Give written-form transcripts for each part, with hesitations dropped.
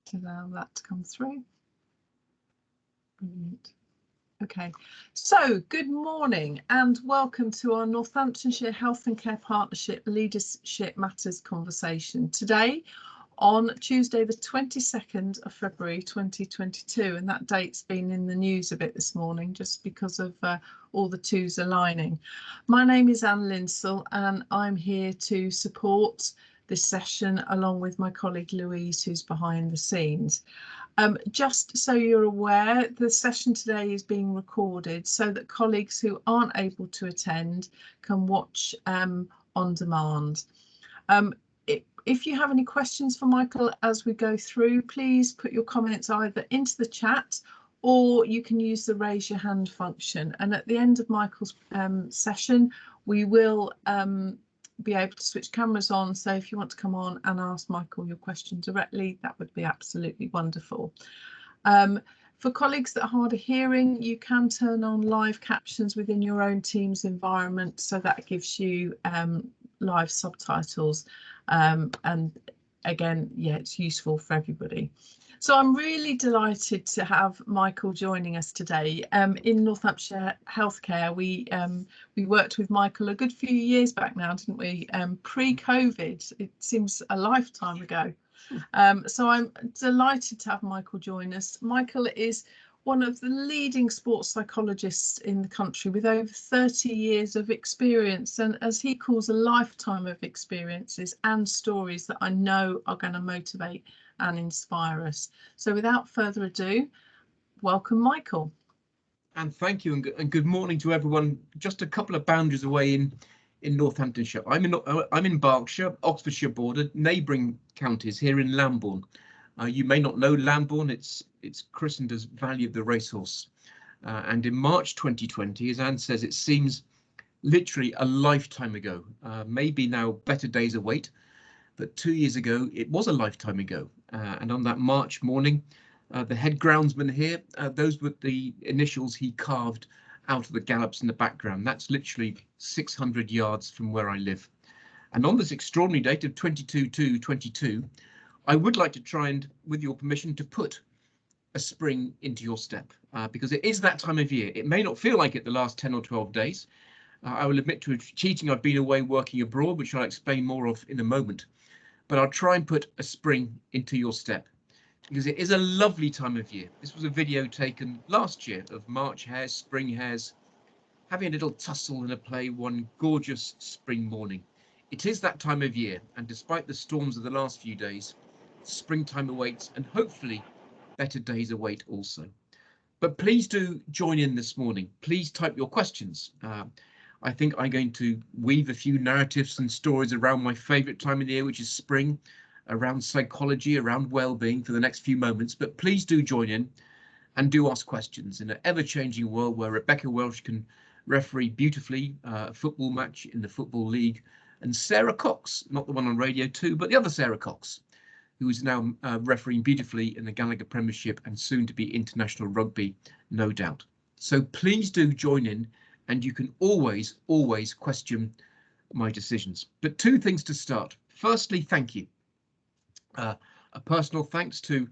to allow that to come through. Brilliant. Okay, so good morning and welcome to our Northamptonshire Health and Care Partnership Leadership Matters conversation today on Tuesday the 22nd of February 2022, and that date's been in the news a bit this morning just because of all the twos aligning. My name is Anne Linsell and I'm here to support this session along with my colleague Louise, who's behind the scenes. Just so you're aware, the session today is being recorded so that colleagues who aren't able to attend can watch on demand. If you have any questions for Michael as we go through, please put your comments either into the chat or you can use the raise your hand function. And at the end of Michael's session, we will be able to switch cameras on, so if you want to come on and ask Michael your question directly, that would be absolutely wonderful. For colleagues that are hard of hearing, you can turn on live captions within your own Teams environment, so that gives you live subtitles, and again, yeah, it's useful for everybody. So I'm really delighted to have Michael joining us today. In Northamptonshire Healthcare, we worked with Michael a good few years back now, didn't we? Pre-COVID, it seems a lifetime ago. So I'm delighted to have Michael join us. Michael is one of the leading sports psychologists in the country with over 30 years of experience, and as he calls, a lifetime of experiences and stories that I know are going to motivate and inspire us. So without further ado, welcome Michael. And thank you, and good morning to everyone. Just a couple of boundaries away in Northamptonshire. I'm in Berkshire, Oxfordshire border, neighbouring counties here in Lambourne. You may not know Lambourne, it's christened as Valley of the Racehorse. And in March 2020, as Anne says, it seems literally a lifetime ago. Maybe now better days await, but 2 years ago, it was a lifetime ago. And on that March morning, the head groundsman here, those were the initials he carved out of the gallops in the background. That's literally 600 yards from where I live. And on this extraordinary date of 22/2/22, I would like to try and, with your permission, to put a spring into your step, because it is that time of year. It may not feel like it the last 10 or 12 days. I will admit to cheating. I've been away working abroad, which I'll explain more of in a moment. But I'll try and put a spring into your step, because it is a lovely time of year. This was a video taken last year of March hares, spring hares, having a little tussle and a play one gorgeous spring morning. It is that time of year, and despite the storms of the last few days, springtime awaits, and hopefully better days await also. But please do join in this morning. Please type your questions. I think I'm going to weave a few narratives and stories around my favourite time of the year, which is spring, around psychology, around well-being for the next few moments. But please do join in and do ask questions in an ever-changing world where Rebecca Welsh can referee beautifully a football match in the Football League, and Sarah Cox, not the one on Radio 2, but the other Sarah Cox, who is now refereeing beautifully in the Gallagher Premiership and soon to be international rugby, no doubt. So please do join in, and you can always question my decisions. But two things to start. Firstly, thank you. A personal thanks to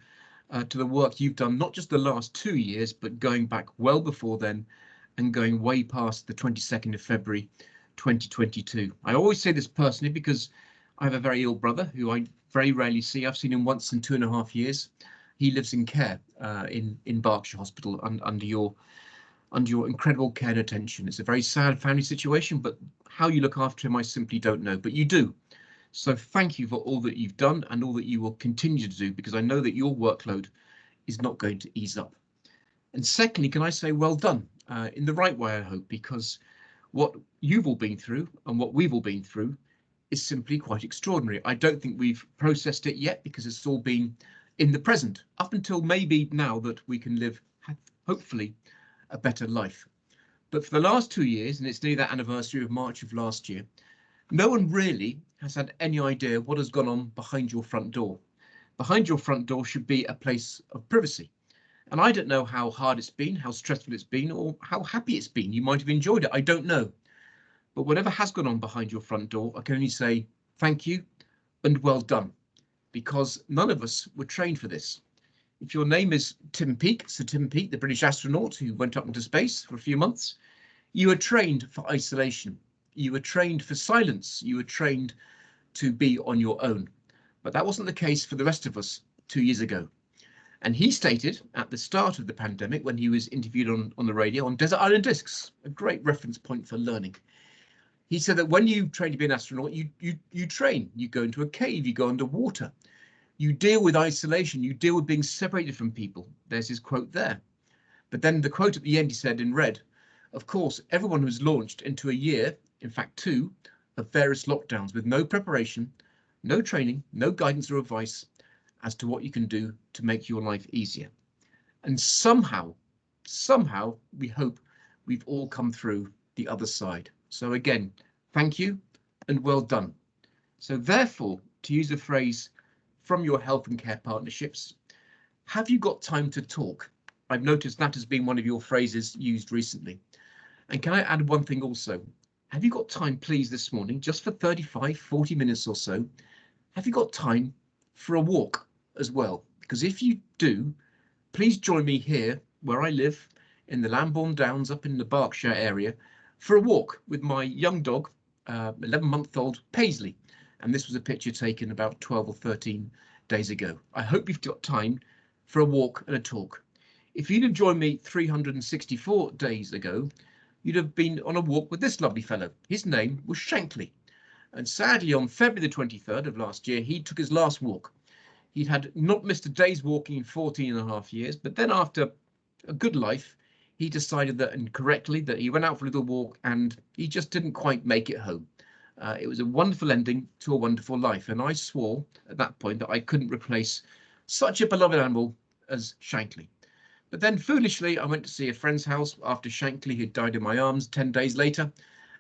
the work you've done, not just the last 2 years, but going back well before then and going way past the 22nd of February 2022. I always say this personally because I have a very ill brother who I very rarely see. I've seen him once in 2.5 years. He lives in care in Berkshire Hospital under your incredible care and attention. It's a very sad family situation, but how you look after him, I simply don't know, but you do. So thank you for all that you've done and all that you will continue to do, because I know that your workload is not going to ease up. And secondly, can I say well done, in the right way, I hope, because what you've all been through and what we've all been through is simply quite extraordinary. I don't think we've processed it yet because it's all been in the present, up until maybe now that we can live, hopefully, a better life. But for the last 2 years, and it's nearly that anniversary of March of last year, no one really has had any idea what has gone on behind your front door. Behind your front door should be a place of privacy. And I don't know how hard it's been, how stressful it's been, or how happy it's been. You might have enjoyed it, I don't know. But whatever has gone on behind your front door, I can only say thank you and well done, because none of us were trained for this. If your name is Tim Peake, Sir Tim Peake, the British astronaut who went up into space for a few months, you were trained for isolation. You were trained for silence. You were trained to be on your own. But that wasn't the case for the rest of us 2 years ago. And he stated at the start of the pandemic, when he was interviewed on the radio on Desert Island Discs, a great reference point for learning. He said that when you train to be an astronaut, you train, you go into a cave, you go underwater, you deal with isolation, you deal with being separated from people. There's his quote there. But then the quote at the end, he said in red, of course, everyone who's launched into a year, in fact 2, of various lockdowns with no preparation, no training, no guidance or advice as to what you can do to make your life easier. And somehow we hope we've all come through the other side. So again, thank you and well done. So therefore, to use a phrase from your health and care partnerships, have you got time to talk? I've noticed that has been one of your phrases used recently. And can I add one thing also? Have you got time, please, this morning, just for 35, 40 minutes or so, have you got time for a walk as well? Because if you do, please join me here where I live in the Lambourne Downs up in the Berkshire area for a walk with my young dog, 11-month-old Paisley. And this was a picture taken about 12 or 13 days ago. I hope you've got time for a walk and a talk. If you'd have joined me 364 days ago, you'd have been on a walk with this lovely fellow. His name was Shankly. And sadly, on February the 23rd of last year, he took his last walk. He'd had not missed a day's walking in 14 and a half years, but then after a good life, he decided that incorrectly that he went out for a little walk and he just didn't quite make it home. It was a wonderful ending to a wonderful life. And I swore at that point that I couldn't replace such a beloved animal as Shankly. But then foolishly, I went to see a friend's house after Shankly had died in my arms 10 days later.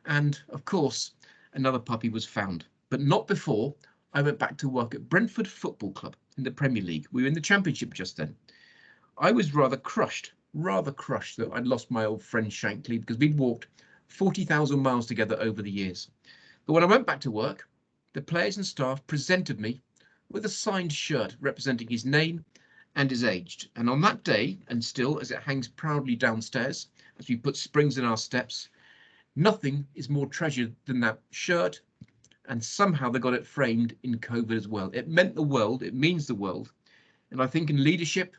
And of course, another puppy was found, but not before I went back to work at Brentford Football Club in the Premier League. We were in the Championship just then. I was rather crushed that I'd lost my old friend Shankly because we'd walked 40,000 miles together over the years. But when I went back to work, the players and staff presented me with a signed shirt representing his name and his age. And on that day, and still as it hangs proudly downstairs, as we put springs in our steps, nothing is more treasured than that shirt. And somehow they got it framed in COVID as well. It meant the world, it means the world. And I think in leadership,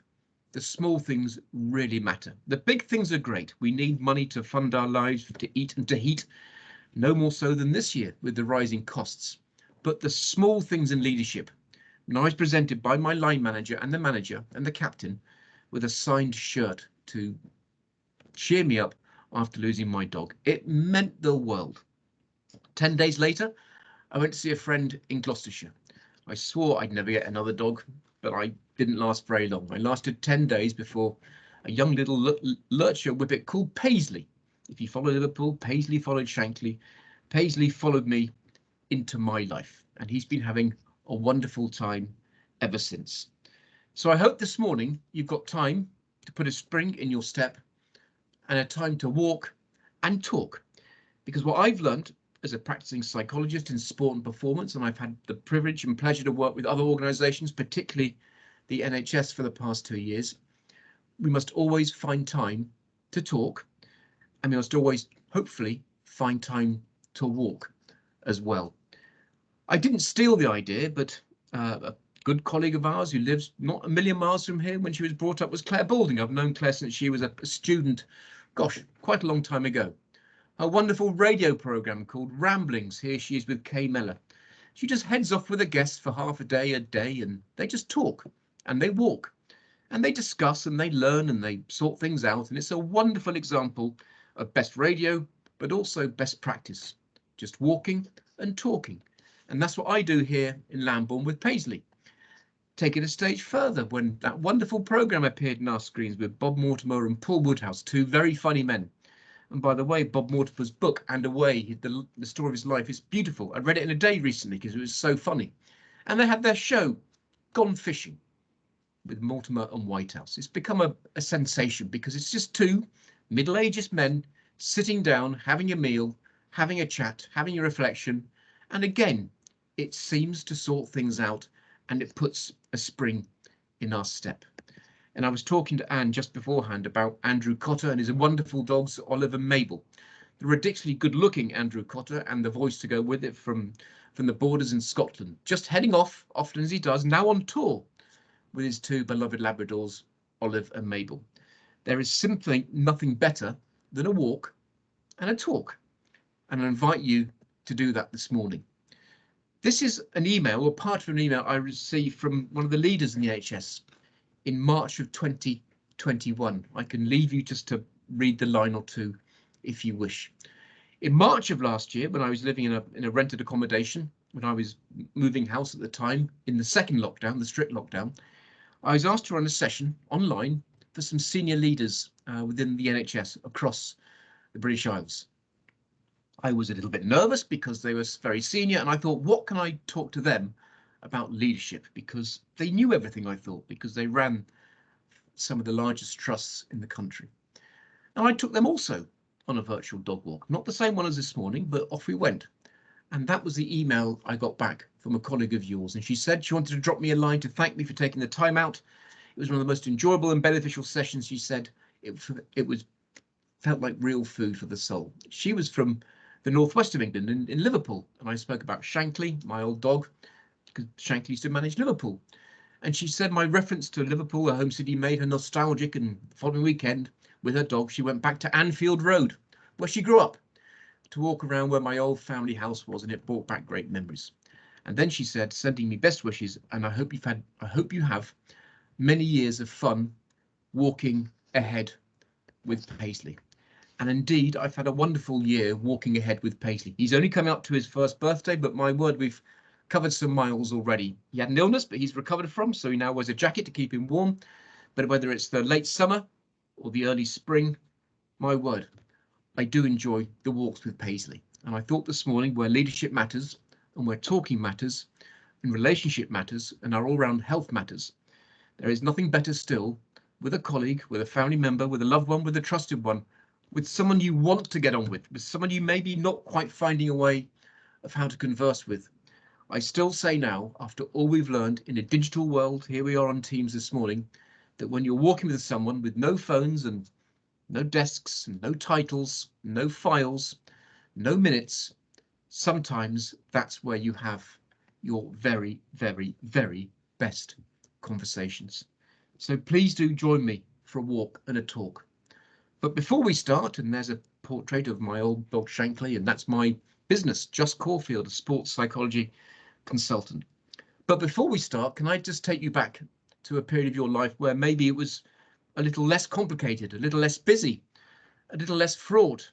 the small things really matter. The big things are great. We need money to fund our lives, to eat and to heat, no more so than this year with the rising costs. But the small things in leadership, when I was presented by my line manager and the captain with a signed shirt to cheer me up after losing my dog, it meant the world. 10 days later, I went to see a friend in Gloucestershire. I swore I'd never get another dog, but I didn't last very long. I lasted 10 days before a young little lurcher whippet called Paisley. If you follow Liverpool, Paisley followed Shankly. Paisley followed me into my life, and he's been having a wonderful time ever since. So I hope this morning you've got time to put a spring in your step and a time to walk and talk, because what I've learned as a practicing psychologist in sport and performance, and I've had the privilege and pleasure to work with other organisations, particularly the NHS for the past 2 years, we must always find time to talk, and we must always, hopefully, find time to walk as well. I didn't steal the idea, but a good colleague of ours who lives not a million miles from here when she was brought up was Claire Balding. I've known Claire since she was a student, gosh, quite a long time ago. A wonderful radio programme called Ramblings. Here she is with Kay Mellor. She just heads off with a guest for half a day, and they just talk and they walk and they discuss and they learn and they sort things out. And it's a wonderful example of best radio, but also best practice, just walking and talking. And that's what I do here in Lambourne with Paisley. Take it a stage further when that wonderful programme appeared in our screens with Bob Mortimer and Paul Woodhouse, 2 very funny men. And by the way, Bob Mortimer's book, And Away, the story of his life, is beautiful. I read it in a day recently because it was so funny. And they had their show, Gone Fishing, with Mortimer and Whitehouse. It's become a sensation because it's just 2 middle-aged men sitting down, having a meal, having a chat, having a reflection. And again, it seems to sort things out and it puts a spring in our step. And I was talking to Anne just beforehand about Andrew Cotter and his wonderful dogs, Olive and Mabel. The ridiculously good-looking Andrew Cotter and the voice to go with it from the borders in Scotland, just heading off, often as he does, now on tour with his two beloved Labradors, Olive and Mabel. There is simply nothing better than a walk and a talk, and I invite you to do that this morning. This is an email, or part of an email I received from one of the leaders in the NHS in March of 2021. I can leave you just to read the line or two if you wish. In March of last year, when I was living in a rented accommodation, when I was moving house at the time, in the second lockdown, the strict lockdown, I was asked to run a session online for some senior leaders within the NHS across the British Isles. I was a little bit nervous because they were very senior, and I thought, what can I talk to them about leadership? Because they knew everything, I thought, because they ran some of the largest trusts in the country. And I took them also on a virtual dog walk, not the same one as this morning, but off we went. And that was the email I got back from a colleague of yours. And she said she wanted to drop me a line to thank me for taking the time out. It was one of the most enjoyable and beneficial sessions. She said it felt like real food for the soul. She was from the northwest of England in Liverpool, and I spoke about Shankly, my old dog, because Shankly used to manage Liverpool. And she said my reference to Liverpool, her home city, made her nostalgic, and the following weekend with her dog she went back to Anfield Road, where she grew up, to walk around where my old family house was, and it brought back great memories. And then she said, sending me best wishes, and I hope you have many years of fun walking ahead with Paisley. And indeed, I've had a wonderful year walking ahead with Paisley. He's only coming up to his first birthday, but my word, we've covered some miles already. He had an illness, but he's recovered from, so he now wears a jacket to keep him warm. But whether it's the late summer or the early spring, my word, I do enjoy the walks with Paisley. And I thought this morning, where leadership matters and where talking matters and relationship matters and our all-round health matters, there is nothing better still with a colleague, with a family member, with a loved one, with a trusted one, with someone you want to get on with someone you maybe not quite finding a way of how to converse with. I still say now, after all we've learned in a digital world, here we are on Teams this morning, that when you're walking with someone with no phones and no desks, no titles, no files, no minutes, sometimes that's where you have your very, very, very best conversations. So please do join me for a walk and a talk. But before we start, and there's a portrait of my old dog Shankly, and that's my business, Just Caulfield, a sports psychology consultant. But before we start, can I just take you back to a period of your life where maybe it was a little less complicated, a little less busy, a little less fraught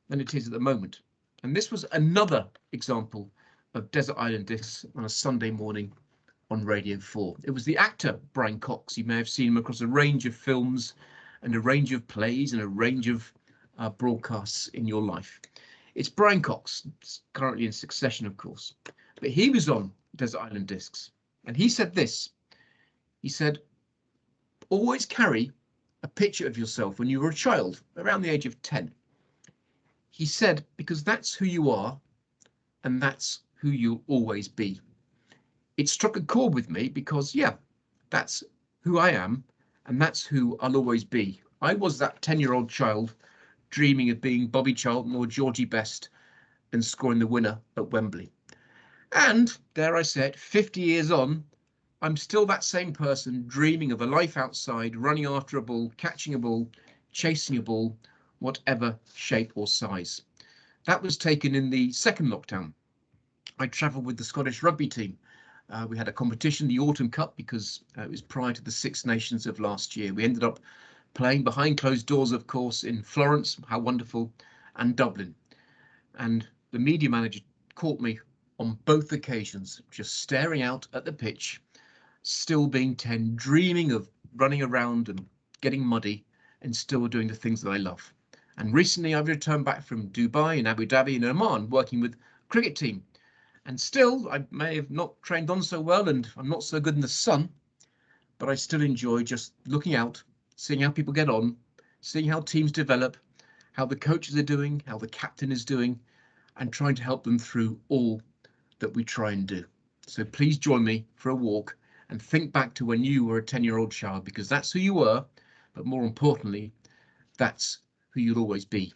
than it is at the moment? And this was another example of Desert Island Discs on a Sunday morning on Radio 4. It was the actor Brian Cox. You may have seen him across a range of films and a range of plays and a range of broadcasts in your life. It's Brian Cox, currently in Succession, of course, but he was on Desert Island Discs, and he said this. He said, always carry a picture of yourself when you were a child, around the age of 10. He said, because that's who you are, and that's who you'll always be. It struck a chord with me because, yeah, that's who I am, and that's who I'll always be. I was that 10-year-old child dreaming of being Bobby Charlton or Georgie Best and scoring the winner at Wembley. And, dare I say it, 50 years on, I'm still that same person dreaming of a life outside, running after a ball, catching a ball, chasing a ball, whatever shape or size. That was taken in the second lockdown. I travelled with the Scottish rugby team. We had a competition, the Autumn Cup, because it was prior to the Six Nations of last year. We ended up playing behind closed doors, of course, in Florence, how wonderful, and Dublin. And the media manager caught me on both occasions, just staring out at the pitch, still being 10, dreaming of running around and getting muddy and still doing the things that I love. And recently I've returned back from Dubai and Abu Dhabi and Oman, working with a cricket team. And still, I may have not trained on so well and I'm not so good in the sun, but I still enjoy just looking out, seeing how people get on, seeing how teams develop, how the coaches are doing, how the captain is doing, and trying to help them through all that we try and do. So please join me for a walk and think back to when you were a 10-year-old child, because that's who you were, but more importantly, that's who you'll always be.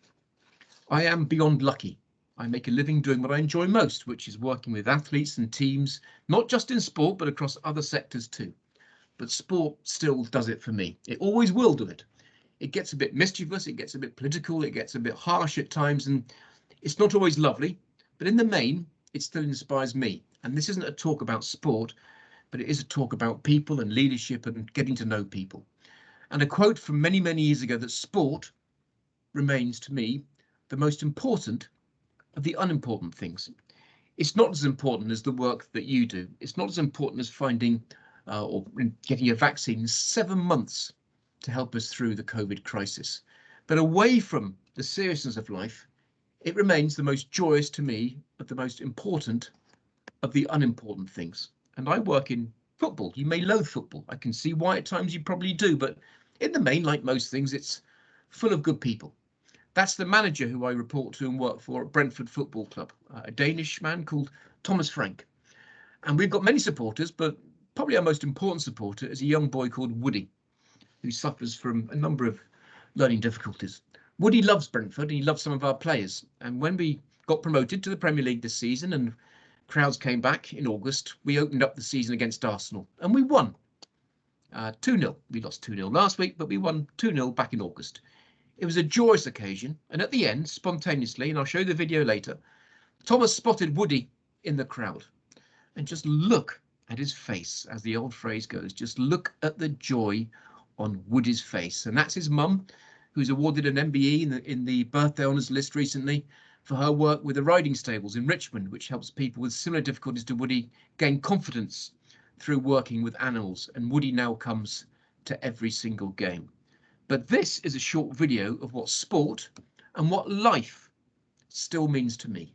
I am beyond lucky. I make a living doing what I enjoy most, which is working with athletes and teams, not just in sport, but across other sectors too. But sport still does it for me. It always will do it. It gets a bit mischievous, it gets a bit political, it gets a bit harsh at times, and it's not always lovely, but in the main, it still inspires me. And this isn't a talk about sport, but it is a talk about people and leadership and getting to know people. And a quote from many, many years ago, that sport remains to me the most important of the unimportant things. It's not as important as the work that you do. It's not as important as finding or getting a vaccine 7 months to help us through the COVID crisis. But away from the seriousness of life, it remains the most joyous to me of the most important of the unimportant things. And I work in football. You may loathe football. I can see why at times you probably do, but in the main, like most things, it's full of good people. That's the manager who I report to and work for at Brentford Football Club, a Danish man called Thomas Frank. And we've got many supporters, but probably our most important supporter is a young boy called Woody, who suffers from a number of learning difficulties. Woody loves Brentford and he loves some of our players. And when we got promoted to the Premier League this season and crowds came back in August, we opened up the season against Arsenal and we won 2-0. We lost 2-0 last week, but we won 2-0 back in August. It was a joyous occasion, and at the end, spontaneously, and I'll show you the video later, Thomas spotted Woody in the crowd. And just look at his face, as the old phrase goes, just look at the joy on Woody's face. And that's his mum, who's awarded an MBE in the birthday honours list recently for her work with the riding stables in Richmond, which helps people with similar difficulties to Woody gain confidence through working with animals. And Woody now comes to every single game. But this is a short video of what sport and what life still means to me.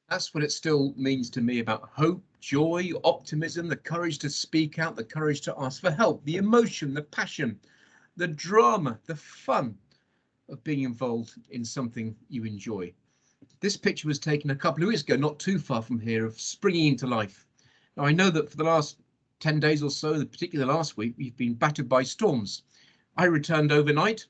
That's what it still means to me about hope, joy, optimism, the courage to speak out, the courage to ask for help, the emotion, the passion, the drama, the fun of being involved in something you enjoy. This picture was taken a couple of weeks ago, not too far from here, of springing into life. Now, I know that for the last 10 days or so, particularly last week, we've been battered by storms. I returned overnight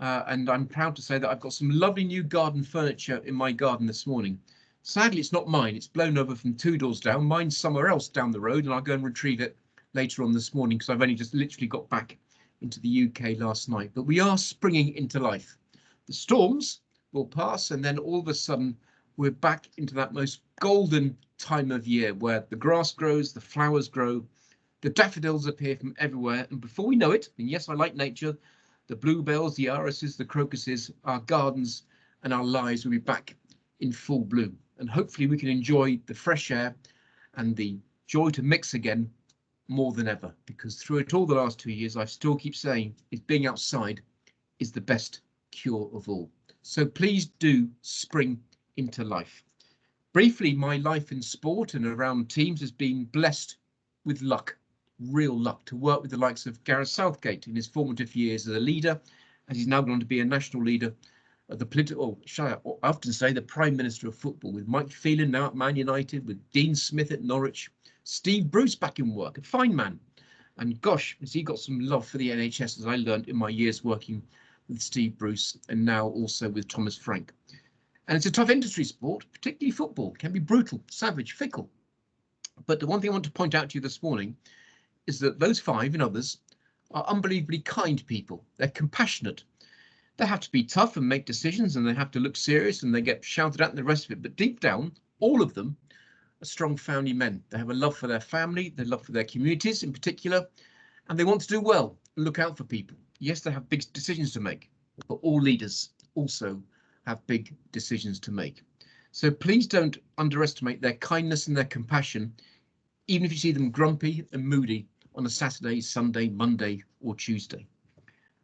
and I'm proud to say that I've got some lovely new garden furniture in my garden this morning. Sadly, it's not mine. It's blown over from 2 doors down. Mine's somewhere else down the road, and I'll go and retrieve it later on this morning because I've only just literally got back into the UK last night. But we are springing into life. The storms will pass, and then all of a sudden, we're back into that most golden time of year where the grass grows, the flowers grow, the daffodils appear from everywhere, and before we know it, and yes, I like nature, the bluebells, the irises, the crocuses, our gardens and our lives will be back in full bloom. And hopefully we can enjoy the fresh air and the joy to mix again more than ever, because through it all the last 2 years, I still keep saying is being outside is the best cure of all. So please do spring into life. Briefly, my life in sport and around teams has been blessed with luck, real luck, to work with the likes of Gareth Southgate in his formative years as a leader, as he's now gone on to be a national leader of the political, I often say the Prime Minister of football, with Mike Phelan now at Man United, with Dean Smith at Norwich, Steve Bruce back in work, a fine man. And gosh, has he got some love for the NHS, as I learned in my years working with Steve Bruce and now also with Thomas Frank. And it's a tough industry sport, particularly football. It can be brutal, savage, fickle. But the one thing I want to point out to you this morning is that those 5 and others are unbelievably kind people. They're compassionate. They have to be tough and make decisions, and they have to look serious, and they get shouted at and the rest of it. But deep down, all of them are strong family men. They have a love for their family, their love for their communities in particular, and they want to do well and look out for people. Yes, they have big decisions to make, but all leaders also have big decisions to make. So please don't underestimate their kindness and their compassion, even if you see them grumpy and moody on a Saturday, Sunday, Monday or Tuesday.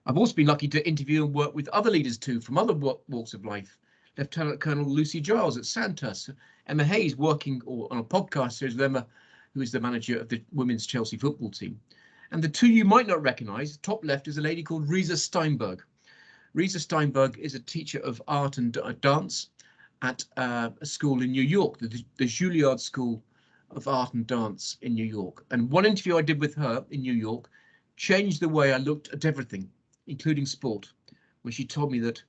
I've also been lucky to interview and work with other leaders too, from other walks of life. Lieutenant Colonel Lucy Giles at Sandhurst, Emma Hayes working on a podcast series with Emma, who is the manager of the women's Chelsea football team. And the 2 you might not recognise, top left, is a lady called Risa Steinberg. Risa Steinberg is a teacher of art and dance at a school in New York, the Juilliard School of Art and Dance in New York. And one interview I did with her in New York changed the way I looked at everything, including sport, when she told me that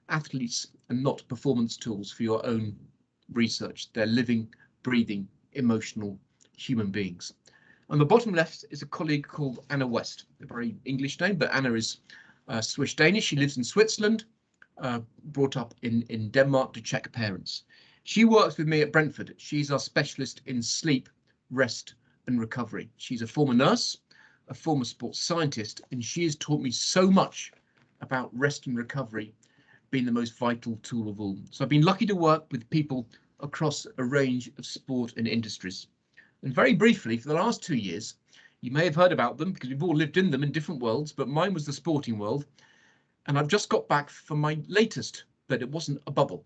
athletes are not performance tools for your own research. They're living, breathing, emotional human beings. On the bottom left is a colleague called Anna West, a very English name, but Anna is Swiss Danish. She lives in Switzerland, brought up in Denmark to Czech parents. She works with me at Brentford. She's our specialist in sleep, rest and recovery. She's a former nurse, a former sports scientist, and she has taught me so much about rest and recovery being the most vital tool of all. So I've been lucky to work with people across a range of sport and industries. And very briefly, for the last 2 years, you may have heard about them because we've all lived in them in different worlds, but mine was the sporting world. And I've just got back from my latest, but it wasn't a bubble.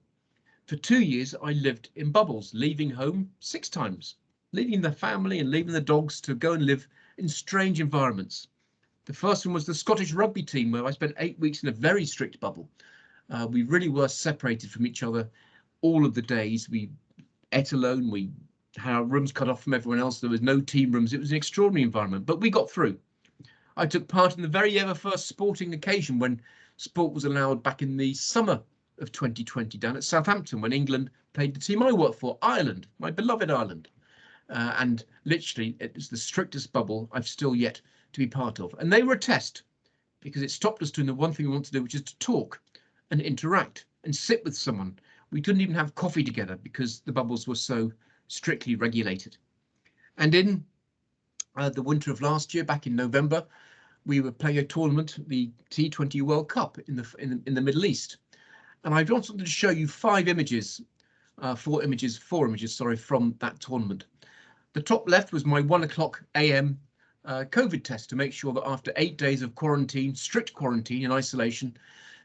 For 2 years, I lived in bubbles, leaving home 6 times, leaving the family and leaving the dogs to go and live in strange environments. The first one was the Scottish rugby team, where I spent 8 weeks in a very strict bubble. We really were separated from each other all of the days. We ate alone, we had our rooms cut off from everyone else. There was no team rooms. It was an extraordinary environment, but we got through. I took part in the very ever first sporting occasion when sport was allowed back in the summer of 2020 down at Southampton, when England played the team I work for, Ireland, my beloved Ireland. And literally, it was the strictest bubble I've still yet to be part of. And they were a test, because it stopped us doing the one thing we want to do, which is to talk and interact and sit with someone. We couldn't even have coffee together because the bubbles were so strictly regulated. And in the winter of last year, back in November, we were playing a tournament, the T20 World Cup in the Middle East. And I just wanted to show you 4 images, from that tournament. The top left was my 1:00 a.m. COVID test to make sure that after 8 days of quarantine, strict quarantine and isolation,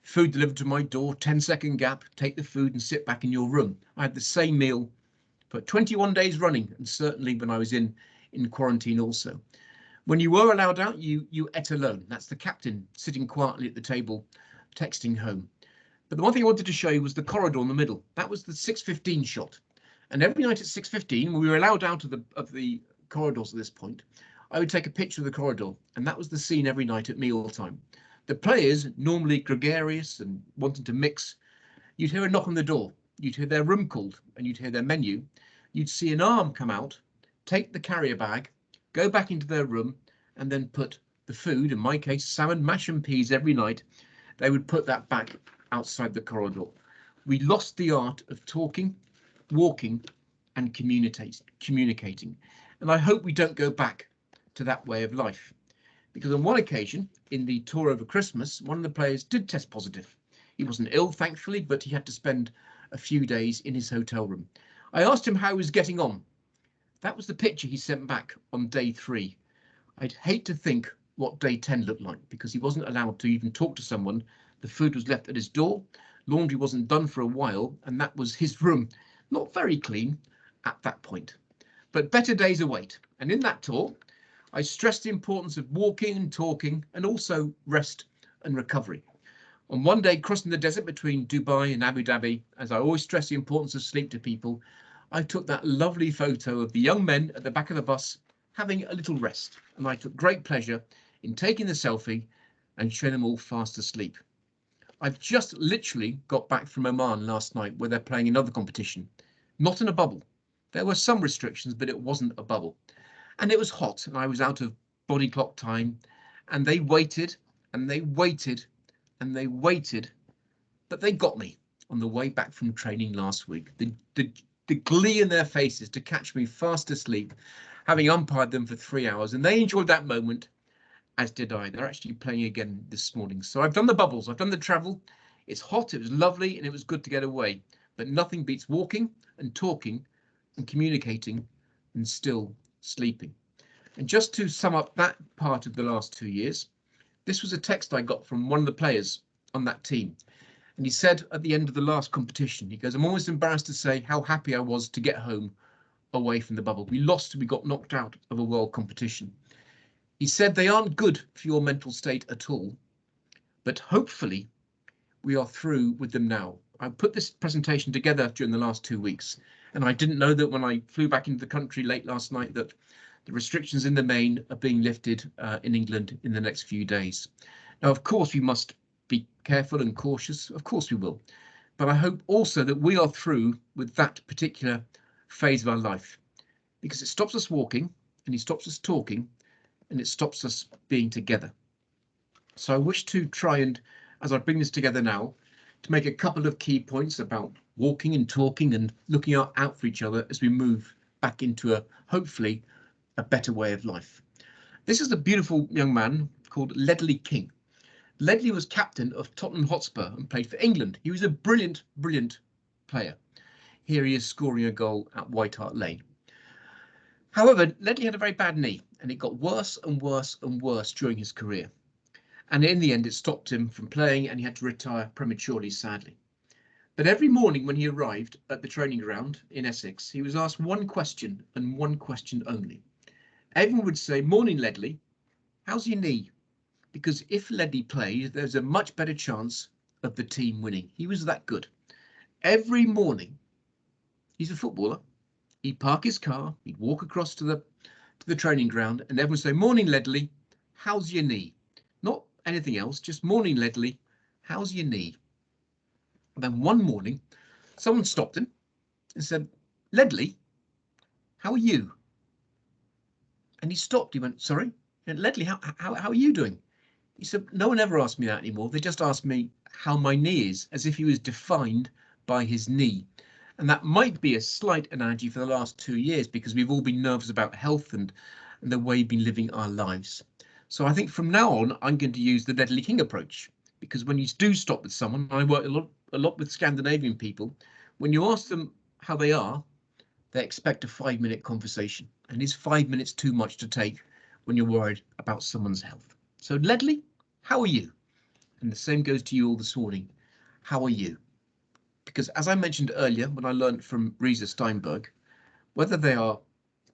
food delivered to my door, 10-second gap, take the food and sit back in your room. I had the same meal for 21 days running, and certainly when I was in quarantine also. When you were allowed out, you ate alone. That's the captain sitting quietly at the table, texting home. But the one thing I wanted to show you was the corridor in the middle. That was the 6:15 shot. And every night at 6:15, when we were allowed out of the corridors at this point, I would take a picture of the corridor, and that was the scene every night at meal time. The players, normally gregarious and wanting to mix, you'd hear a knock on the door, you'd hear their room called, and you'd hear their menu. You'd see an arm come out, take the carrier bag, go back into their room, and then put the food, in my case, salmon, mash and peas every night. They would put that back outside the corridor. We lost the art of talking, walking, and communicating. And I hope we don't go back to that way of life, because on one occasion in the tour over Christmas, one of the players did test positive. He wasn't ill, thankfully, but he had to spend a few days in his hotel room. I asked him how he was getting on. That was the picture he sent back on day 3. I'd hate to think what day 10 looked like, because he wasn't allowed to even talk to someone. The food was left at his door, laundry wasn't done for a while, and that was his room, not very clean at that point. But better days await, and in that talk I stressed the importance of walking and talking, and also rest and recovery. On one day crossing the desert between Dubai and Abu Dhabi, as I always stress the importance of sleep to people, I took that lovely photo of the young men at the back of the bus having a little rest, and I took great pleasure in taking the selfie and showing them all fast asleep. I've just literally got back from Oman last night, where they're playing another competition, not in a bubble. There were some restrictions, but it wasn't a bubble. And it was hot, and I was out of body clock time, and they waited and they waited and they waited, but they got me on the way back from training last week. The glee in their faces to catch me fast asleep, having umpired them for 3 hours, and they enjoyed that moment, as did I. They're actually playing again this morning. So I've done the bubbles, I've done the travel. It's hot, it was lovely, and it was good to get away. But nothing beats walking and talking and communicating and still sleeping. And just to sum up that part of the last 2 years, this was a text I got from one of the players on that team. And he said at the end of the last competition, he goes, I'm almost embarrassed to say how happy I was to get home away from the bubble. We got knocked out of a world competition. He said they aren't good for your mental state at all, but hopefully we are through with them now. I put this presentation together during the last 2 weeks, and I didn't know that when I flew back into the country late last night that the restrictions in the main are being lifted in England in the next few days. Now, of course, we must be careful and cautious. Of course we will. But I hope also that we are through with that particular phase of our life, because it stops us walking and it stops us talking and it stops us being together. So I wish to try and, as I bring this together now, to make a couple of key points about walking and talking and looking out for each other as we move back into hopefully a better way of life. This is a beautiful young man called Ledley King. Ledley was captain of Tottenham Hotspur and played for England. He was a brilliant, brilliant player. Here he is scoring a goal at White Hart Lane. However, Ledley had a very bad knee, and it got worse and worse and worse during his career. And in the end, it stopped him from playing, and he had to retire prematurely, sadly. But every morning when he arrived at the training ground in Essex, he was asked one question and one question only. Everyone would say, "Morning, Ledley, how's your knee?" Because if Ledley played, there's a much better chance of the team winning. He was that good. Every morning, he's a footballer. He'd park his car, he'd walk across to the training ground, and everyone would say, "Morning, Ledley, how's your knee?" Not anything else, just "Morning, Ledley, how's your knee?" And then one morning, someone stopped him and said, "Ledley, how are you?" And he stopped. He went, "Sorry?" And "Ledley, how are you doing?" He said, "No one ever asked me that anymore. They just asked me how my knee is," as if he was defined by his knee. And that might be a slight analogy for the last 2 years, because we've all been nervous about health and the way we've been living our lives. So I think from now on, I'm going to use the Ledley King approach, because when you do stop with someone, I work a lot with Scandinavian people, when you ask them how they are, they expect a 5-minute conversation. And is 5 minutes too much to take when you're worried about someone's health? So Ledley, how are you? And the same goes to you all this morning. How are you? Because as I mentioned earlier, when I learned from Risa Steinberg, whether they are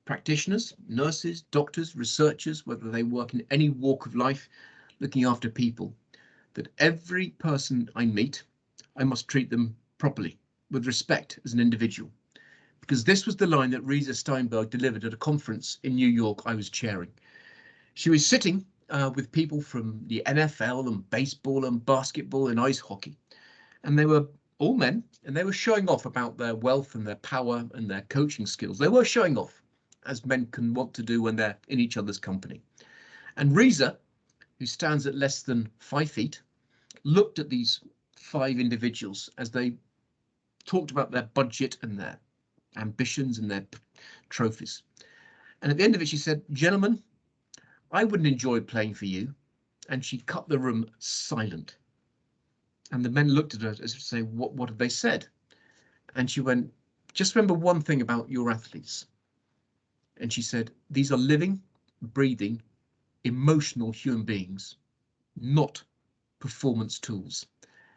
practitioners, nurses, doctors, researchers, whether they work in any walk of life, looking after people, that every person I meet, I must treat them properly, with respect as an individual. Because this was the line that Risa Steinberg delivered at a conference in New York I was chairing. She was sitting with people from the NFL and baseball and basketball and ice hockey. And they were all men, and they were showing off about their wealth and their power and their coaching skills. They were showing off, as men can want to do when they're in each other's company. And Risa, who stands at less than 5 feet, looked at these 5 individuals as they talked about their budget and their ambitions and their trophies. And at the end of it, she said, "Gentlemen, I wouldn't enjoy playing for you. And she cut the room silent. And the men looked at her as if to say, what have they said? And she went, just remember one thing about your athletes. And she said, these are living, breathing, emotional human beings, not performance tools.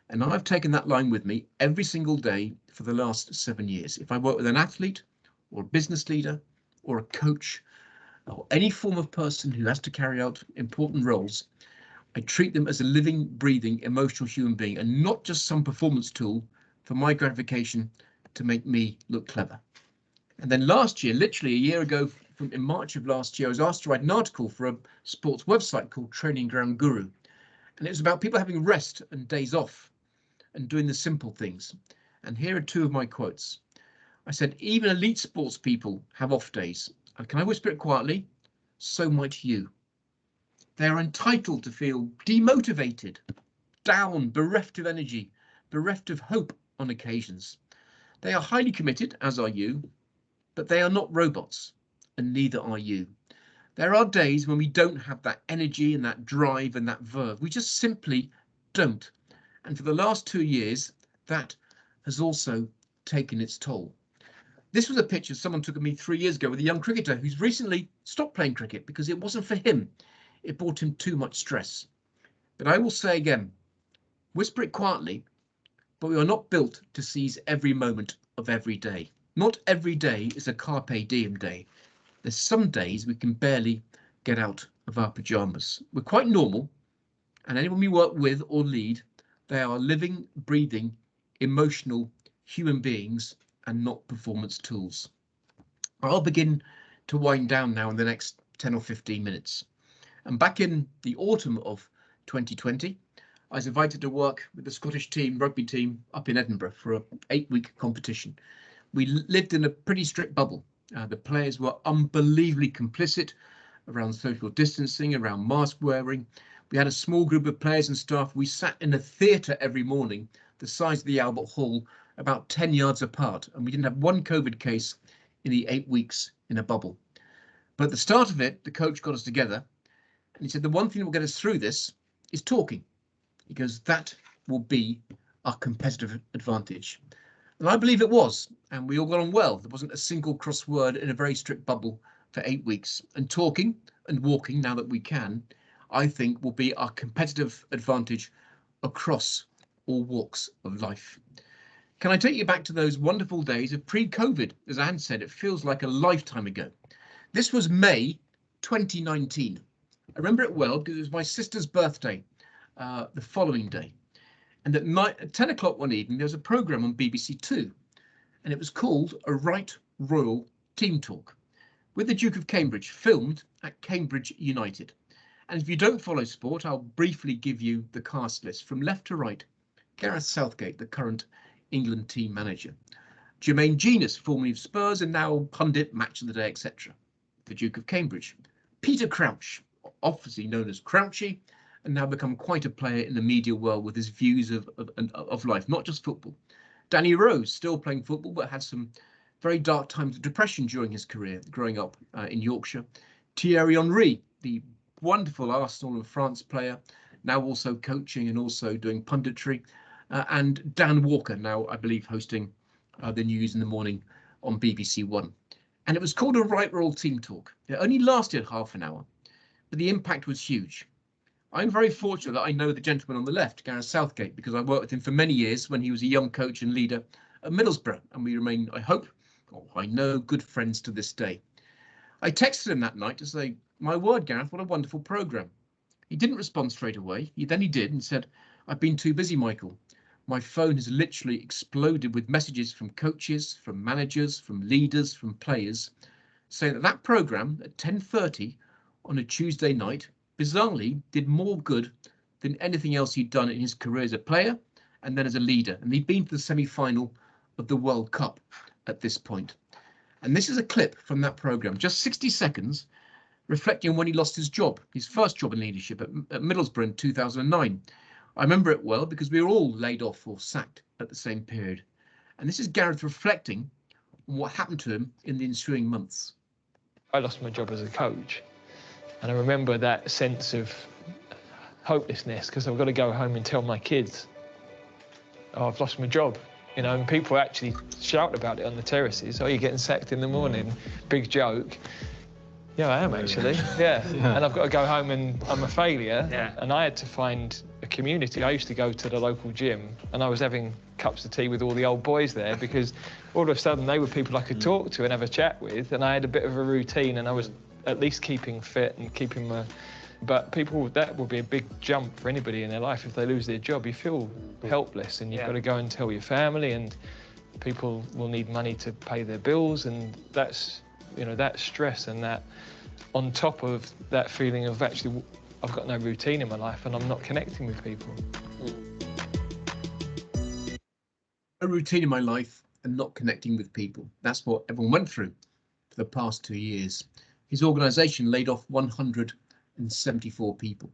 And I've taken that line with me every single day for the last 7 years. If I work with an athlete or a business leader or a coach or any form of person who has to carry out important roles, I treat them as a living, breathing, emotional human being and not just some performance tool for my gratification to make me look clever. And then last year, literally a year ago, in March of last year, I was asked to write an article for a sports website called Training Ground Guru. And it was about people having rest and days off and doing the simple things. And here are two of my quotes. I said, even elite sports people have off days. And can I whisper it quietly? So might you. They are entitled to feel demotivated, down, bereft of energy, bereft of hope on occasions. They are highly committed, as are you, but they are not robots, and neither are you. There are days when we don't have that energy and that drive and that verve. We just simply don't. And for the last 2 years, that has also taken its toll. This was a picture someone took of me 3 years ago with a young cricketer who's recently stopped playing cricket because it wasn't for him. It brought him too much stress. But I will say again, whisper it quietly, but we are not built to seize every moment of every day. Not every day is a carpe diem day. There's some days we can barely get out of our pajamas. We're quite normal, and anyone we work with or lead, they are living, breathing, emotional human beings and not performance tools. I'll begin to wind down now in the next 10 or 15 minutes. And back in the autumn of 2020, I was invited to work with the Scottish team, rugby team, up in Edinburgh for an 8-week competition. We lived in a pretty strict bubble. The players were unbelievably complicit around social distancing, around mask wearing. We had a small group of players and staff. We sat in a theatre every morning, the size of the Albert Hall, about 10 yards apart. And we didn't have one COVID case in the 8 weeks in a bubble. But at the start of it, the coach got us together and he said, the one thing that will get us through this is talking. He goes, that will be our competitive advantage. And I believe it was, and we all got on well. There wasn't a single cross word in a very strict bubble for 8 weeks. And talking and walking, now that we can, I think will be our competitive advantage across all walks of life. Can I take you back to those wonderful days of pre-COVID? As Anne said, it feels like a lifetime ago. This was May 2019. I remember it well because it was my sister's birthday the following day. And at 10 o'clock one evening, there was a programme on BBC Two, and it was called A Right Royal Team Talk with the Duke of Cambridge, filmed at Cambridge United. And if you don't follow sport, I'll briefly give you the cast list from left to right. Gareth Southgate, the current England team manager. Jermaine Genius, formerly of Spurs and now pundit, match of the day, etc. The Duke of Cambridge. Peter Crouch, obviously known as Crouchy, and now become quite a player in the media world with his views of life, not just football. Danny Rose, still playing football, but had some very dark times of depression during his career, growing up in Yorkshire. Thierry Henry, the wonderful Arsenal and France player, now also coaching and also doing punditry. And Dan Walker, now I believe hosting the news in the morning on BBC One. And it was called A Right Royal Team Talk. It only lasted half an hour, but the impact was huge. I'm very fortunate that I know the gentleman on the left, Gareth Southgate, because I worked with him for many years when he was a young coach and leader at Middlesbrough, and we remain, I hope, I know, good friends to this day. I texted him that night to say, my word, Gareth, what a wonderful programme. He didn't respond straight away. Then he did and said, I've been too busy, Michael. My phone has literally exploded with messages from coaches, from managers, from leaders, from players, saying that programme at 10:30 on a Tuesday night bizarrely did more good than anything else he'd done in his career as a player and then as a leader. And he'd been to the semi-final of the World Cup at this point. And this is a clip from that programme, just 60 seconds, reflecting on when he lost his job, his first job in leadership at Middlesbrough in 2009. I remember it well because we were all laid off or sacked at the same period. And this is Gareth reflecting on what happened to him in the ensuing months. I lost my job as a coach And I remember that sense of hopelessness, because I've got to go home and tell my kids, oh, I've lost my job. You know, and people actually shout about it on the terraces. Oh, you're getting sacked in the morning. Big joke. Yeah, I am actually. Yeah. And I've got to go home and I'm a failure. Yeah. And I had to find a community. I used to go to the local gym and I was having cups of tea with all the old boys there, because all of a sudden they were people I could talk to and have a chat with, and I had a bit of a routine and I was at least keeping fit and keeping my... But people, that will be a big jump for anybody in their life if they lose their job. You feel helpless and you've got to go and tell your family, and people will need money to pay their bills, and that's, you know, that stress and that on top of that feeling of actually I've got no routine in my life and I'm not connecting with people. A routine in my life and not connecting with people. That's what everyone went through for the past 2 years. His organisation laid off 174 people.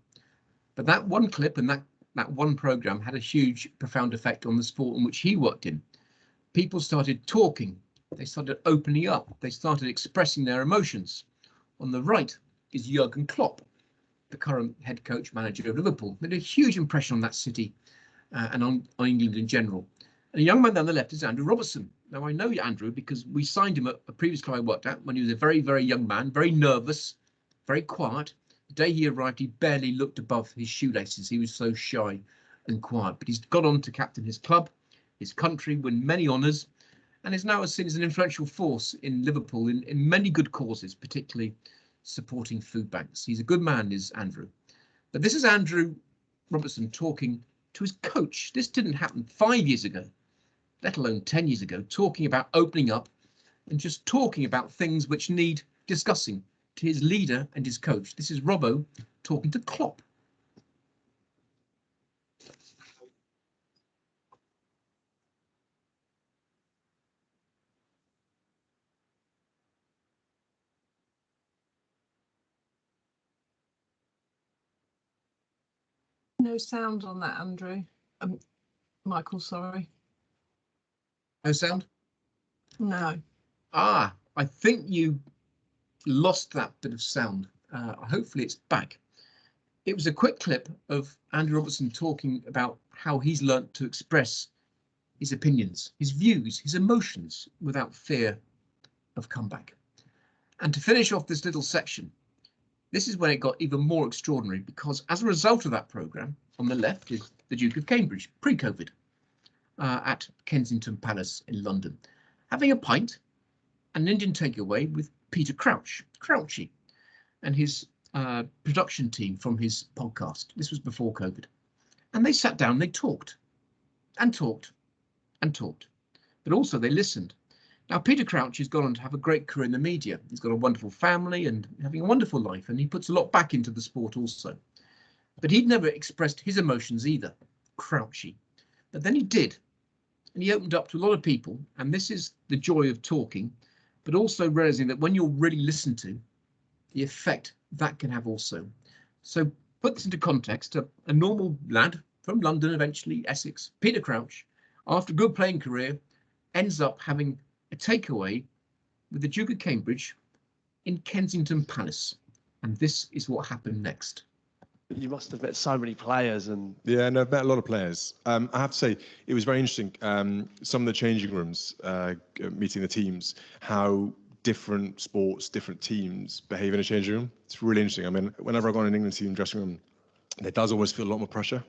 But that one clip and that one programme had a huge, profound effect on the sport in which he worked in. People started talking, they started opening up, they started expressing their emotions. On the right is Jurgen Klopp, the current head coach manager of Liverpool. Made a huge impression on that city and on England in general. And a young man down the left is Andrew Robertson. Now, I know Andrew because we signed him at a previous club I worked at when he was a very, very young man, very nervous, very quiet. The day he arrived, he barely looked above his shoelaces. He was so shy and quiet. But he's gone on to captain his club, his country, win many honours, and is now seen as an influential force in Liverpool in many good causes, particularly supporting food banks. He's a good man, is Andrew. But this is Andrew Robertson talking to his coach. This didn't happen 5 years ago, let alone 10 years ago, talking about opening up and just talking about things which need discussing to his leader and his coach. This is Robbo talking to Klopp. No sound on that, Andrew. Michael, sorry. No sound? No. Ah, I think you lost that bit of sound. Hopefully it's back. It was a quick clip of Andrew Robertson talking about how he's learnt to express his opinions, his views, his emotions without fear of comeback. And to finish off this little section, this is when it got even more extraordinary, because as a result of that programme, on the left is the Duke of Cambridge, pre-COVID, at Kensington Palace in London, having a pint and an Indian takeaway with Peter Crouchy, and his production team from his podcast. This was before COVID. And they sat down, they talked and talked and talked, but also they listened. Now, Peter Crouch has gone on to have a great career in the media. He's got a wonderful family and having a wonderful life, and he puts a lot back into the sport also. But he'd never expressed his emotions either, Crouchy. But then he did, and he opened up to a lot of people, and this is the joy of talking, but also realizing that when you're really listened to, the effect that can have also. So put this into context, a normal lad from London, eventually Essex, Peter Crouch, after a good playing career, ends up having a takeaway with the Duke of Cambridge in Kensington Palace. And this is what happened next. You must have met so many players and... Yeah, no, I've met a lot of players. I have to say, it was very interesting. Some of the changing rooms, meeting the teams, how different sports, different teams behave in a changing room. It's really interesting. I mean, whenever I go in an England team dressing room, there does always feel a lot more pressure.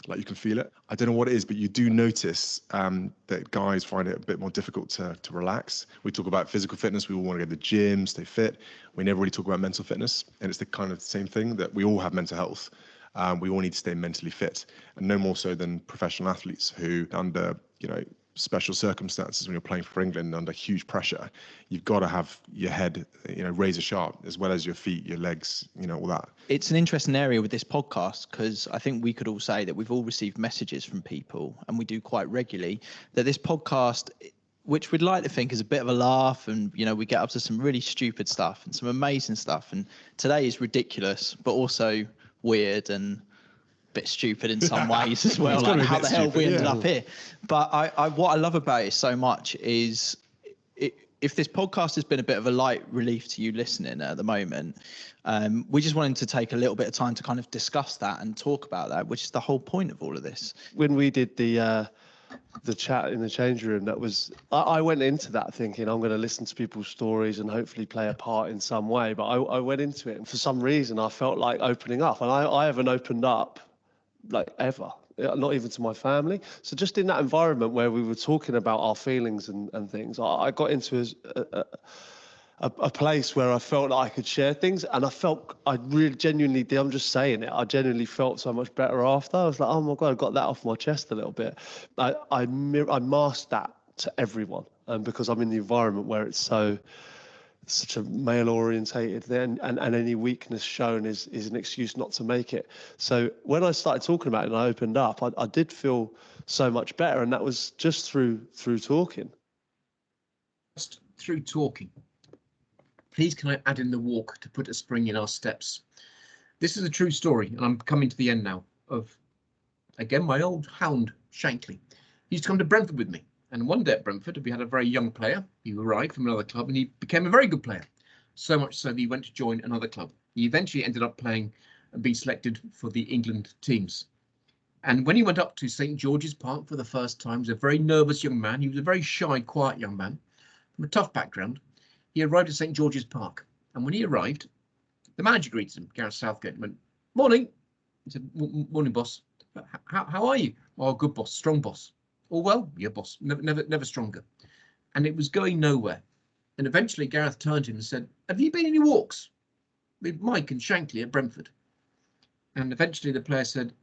Like you can feel it. I don't know what it is, but you do notice that guys find it a bit more difficult to relax. We talk about physical fitness. We all want to go to the gym, stay fit. We never really talk about mental fitness. And it's the kind of same thing that we all have mental health. We all need to stay mentally fit, and no more so than professional athletes who, under special circumstances when you're playing for England under huge pressure, you've got to have your head razor sharp, as well as your feet, your legs, all that. It's an interesting area with this podcast, because I think we could all say that we've all received messages from people, and we do quite regularly, that this podcast, which we'd like to think is a bit of a laugh, and we get up to some really stupid stuff and some amazing stuff, and today is ridiculous but also weird and bit stupid in some ways as well, like how the hell we ended up here. But what I love about it so much is it if this podcast has been a bit of a light relief to you listening at the moment, we just wanted to take a little bit of time to kind of discuss that and talk about that, which is the whole point of all of this. When we did the chat in the changing room, that was I went into that thinking I'm going to listen to people's stories and hopefully play a part in some way. But I went into it and for some reason I felt like opening up, and I haven't opened up like ever. Not even to my family. So just in that environment where we were talking about our feelings and things, I got into a place where I felt like I could share things, and I really genuinely, I'm just saying it, I genuinely felt so much better after. I was like, oh my God, I got that off my chest a little bit. I masked that to everyone, because I'm in the environment where it's such a male orientated then, and any weakness shown is an excuse not to make it. So when I started talking about it and I opened up, I did feel so much better, and that was just through talking. Just through talking. Please can I add in the walk to put a spring in our steps. This is a true story, and I'm coming to the end now of, again, my old hound Shankly. He used to come to Brentford with me. And one day at Brentford, we had a very young player. He arrived from another club and he became a very good player. So much so that he went to join another club. He eventually ended up playing and being selected for the England teams. And when he went up to St. George's Park for the first time, he was a very nervous young man. He was a very shy, quiet young man from a tough background. He arrived at St. George's Park. And when he arrived, the manager greeted him, Gareth Southgate, and went, "Morning." He said, "Morning, boss. How are you?" "Oh, good, boss. Strong, boss." "Oh, well, yeah, boss, never stronger." And it was going nowhere. And eventually Gareth turned to him and said, "Have you been any walks with Mike and Shankly at Brentford?" And eventually the player said,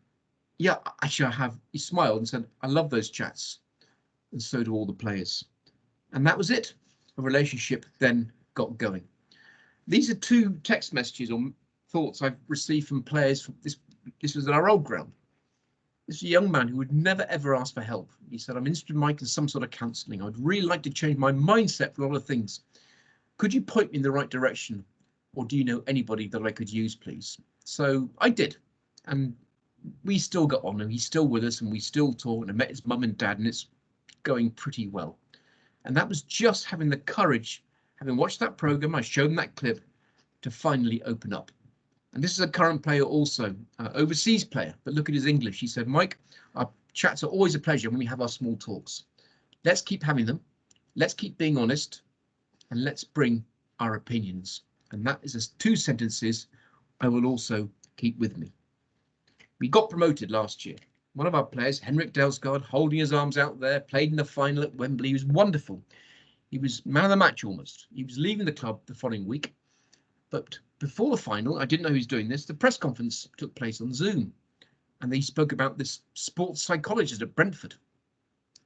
"Yeah, actually I have." He smiled and said, "I love those chats." And so do all the players. And that was it. A relationship then got going. These are two text messages or thoughts I've received from players. This was at our old ground. This is a young man who would never ever ask for help. He said, "I'm interested in Mike in some sort of counselling. I'd really like to change my mindset for a lot of things. Could you point me in the right direction? Or do you know anybody that I could use, please?" So I did. And we still got on, and he's still with us, and we still talk, and I met his mum and dad, and it's going pretty well. And that was just having the courage, having watched that programme, I showed him that clip, to finally open up. And this is a current player also, overseas player, but look at his English. He said, "Mike, our chats are always a pleasure when we have our small talks. Let's keep having them. Let's keep being honest, and let's bring our opinions." And that is 2 sentences I will also keep with me. We got promoted last year. One of our players, Henrik Delsgaard, holding his arms out there, played in the final at Wembley. He was wonderful. He was man of the match almost. He was leaving the club the following week. But before the final, I didn't know he was doing this, the press conference took place on Zoom. And they spoke about this sports psychologist at Brentford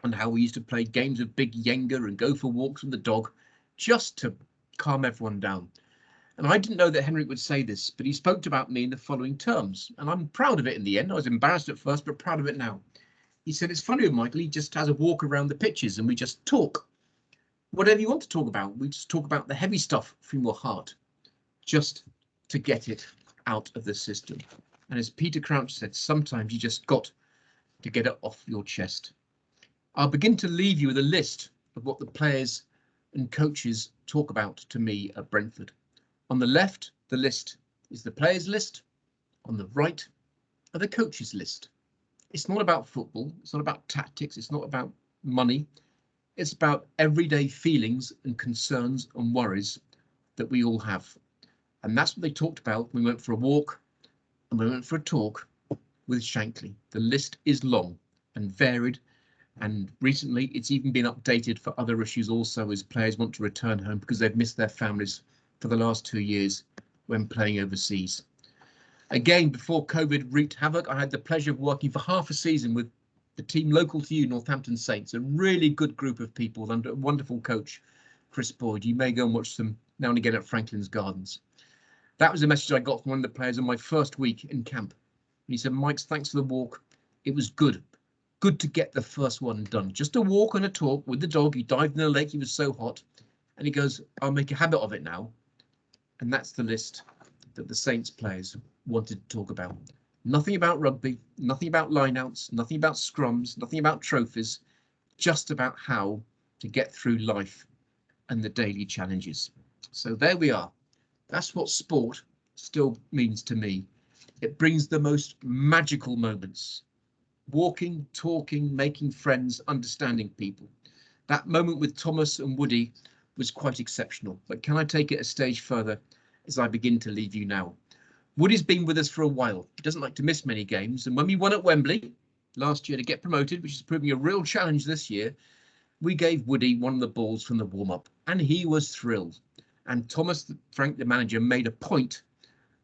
and how we used to play games of Big Yenga and go for walks with the dog just to calm everyone down. And I didn't know that Henrik would say this, but he spoke about me in the following terms. And I'm proud of it in the end. I was embarrassed at first, but proud of it now. He said, "It's funny with Michael, he just has a walk around the pitches and we just talk. Whatever you want to talk about, we just talk about the heavy stuff from your heart, just to get it out of the system." And as Peter Crouch said, sometimes you just got to get it off your chest. I'll begin to leave you with a list of what the players and coaches talk about to me at Brentford. On the left, the list is the players list. On the right are the coaches list. It's not about football. It's not about tactics. It's not about money. It's about everyday feelings and concerns and worries that we all have. And that's what they talked about when we went for a walk and we went for a talk with Shankly. The list is long and varied, and recently it's even been updated for other issues also, as players want to return home because they've missed their families for the last 2 years when playing overseas. Again, before COVID wreaked havoc, I had the pleasure of working for half a season with the team local to you, Northampton Saints, a really good group of people under a wonderful coach, Chris Boyd. You may go and watch them now and again at Franklin's Gardens. That was a message I got from one of the players on my first week in camp. And he said, "Mike, thanks for the walk. It was good. Good to get the first one done. Just a walk and a talk with the dog. He dived in the lake. He was so hot." And he goes, "I'll make a habit of it now." And that's the list that the Saints players wanted to talk about. Nothing about rugby, nothing about lineouts, nothing about scrums, nothing about trophies, just about how to get through life and the daily challenges. So there we are. That's what sport still means to me. It brings the most magical moments. Walking, talking, making friends, understanding people. That moment with Thomas and Woody was quite exceptional. But can I take it a stage further as I begin to leave you now? Woody's been with us for a while. He doesn't like to miss many games. And when we won at Wembley last year to get promoted, which is proving a real challenge this year, we gave Woody one of the balls from the warm-up and he was thrilled. And Thomas, Frank, the manager, made a point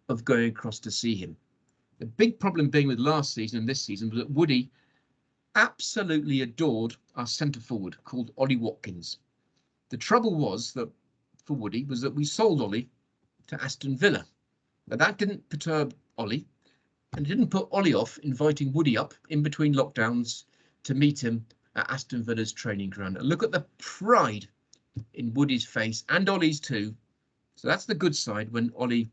of going across to see him. The big problem being with last season and this season was that Woody absolutely adored our centre forward called Ollie Watkins. The trouble was that for Woody was that we sold Ollie to Aston Villa. Now that didn't perturb Ollie and didn't put Ollie off inviting Woody up in between lockdowns to meet him at Aston Villa's training ground. And look at the pride in Woody's face and Ollie's too. So that's the good side when Ollie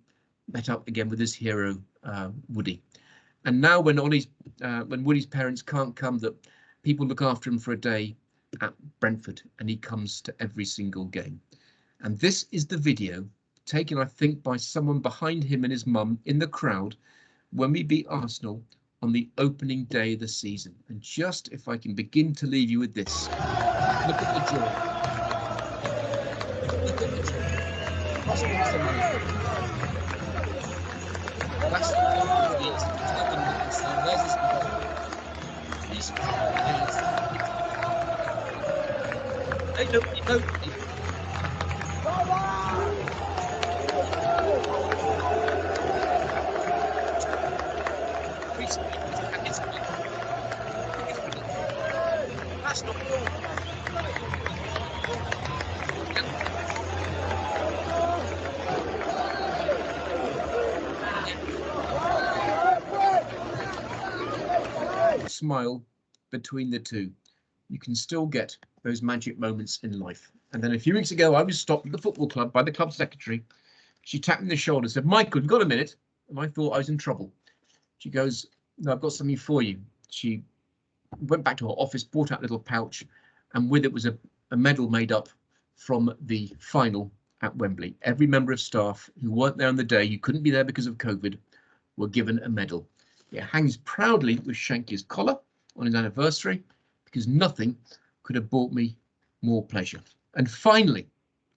met up again with his hero, Woody. And now when Woody's parents can't come, that people look after him for a day at Brentford and he comes to every single game. And this is the video taken, I think, by someone behind him and his mum in the crowd when we beat Arsenal on the opening day of the season. And just if I can begin to leave you with this, look at the joy. Look at the joy. That's what it is. There's this goal. He's hey, look, you know. That's not wrong. Smile between the two. You can still get those magic moments in life. And then a few weeks ago, I was stopped at the football club by the club secretary. She tapped me on the shoulder and said, "Michael, you've got a minute?" And I thought I was in trouble. She goes, "No, I've got something for you." She went back to her office, brought out a little pouch, and with it was a medal made up from the final at Wembley. Every member of staff who weren't there on the day, who couldn't be there because of COVID, were given a medal. It hangs proudly with Shankly's collar on his anniversary because nothing could have brought me more pleasure. And finally,